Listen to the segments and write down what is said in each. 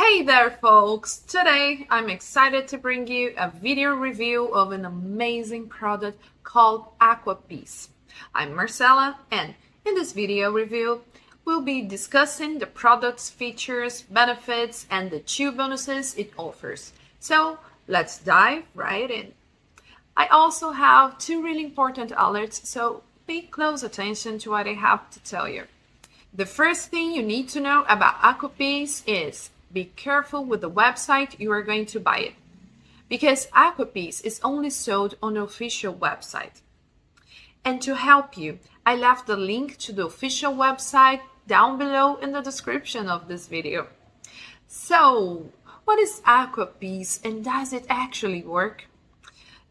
Hey there folks! Today I'm excited to bring you a video review of an amazing product called Aquapeace. I'm Marcella, and in this video review we'll be discussing the product's features, benefits, and the 2 bonuses it offers. So let's dive right in. I also have 2 really important alerts, so pay close attention to what I have to tell you. The first thing you need to know about Aquapeace is be careful with the website you are going to buy it, because Aquapeace is only sold on the official website. And to help you, I left the link to the official website down below in the description of this video. So, what is Aquapeace and does it actually work?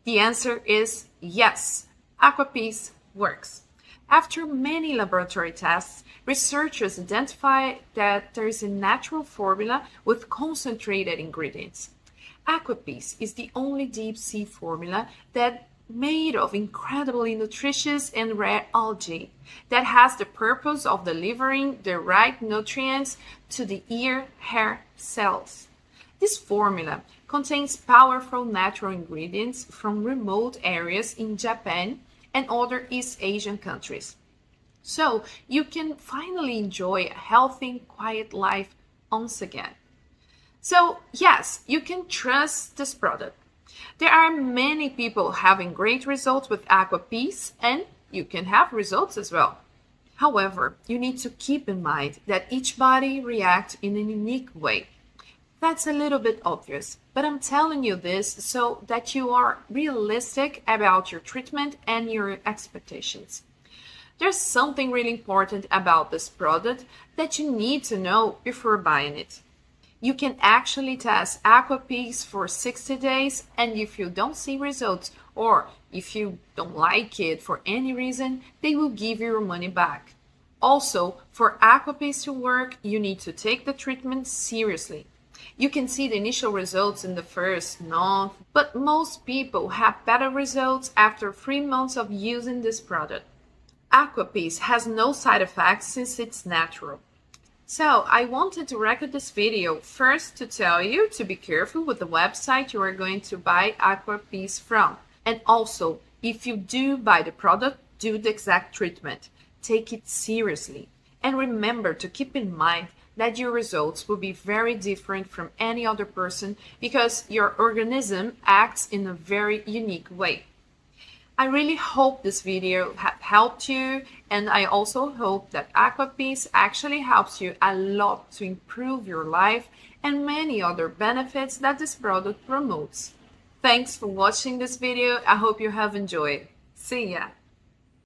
The answer is yes, Aquapeace works. After many laboratory tests, researchers identified that there is a natural formula with concentrated ingredients. Aquapeace is the only deep sea formula that made of incredibly nutritious and rare algae that has the purpose of delivering the right nutrients to the ear hair cells. This formula contains powerful natural ingredients from remote areas in Japan and other East Asian countries. So you can finally enjoy a healthy, quiet life once again. So yes, you can trust this product. There are many people having great results with Aquapeace, and you can have results as well. However, you need to keep in mind that each body reacts in a unique way. That's a little bit obvious, but I'm telling you this so that you are realistic about your treatment and your expectations. There's something really important about this product that you need to know before buying it. You can actually test Aquapeace for 60 days, and if you don't see results or if you don't like it for any reason, they will give you your money back. Also, for Aquapeace to work, you need to take the treatment seriously. You can see the initial results in the first month, but most people have better results after 3 months of using this product. Aquapeace has no side effects since it's natural. So I wanted to record this video first to tell you to be careful with the website you are going to buy Aquapeace from. And also, if you do buy the product, do the exact treatment. Take it seriously. And remember to keep in mind that your results will be very different from any other person because your organism acts in a very unique way. I really hope this video helped you, and I also hope that Aquapeace actually helps you a lot to improve your life and many other benefits that this product promotes. Thanks for watching this video. I hope you have enjoyed. See ya!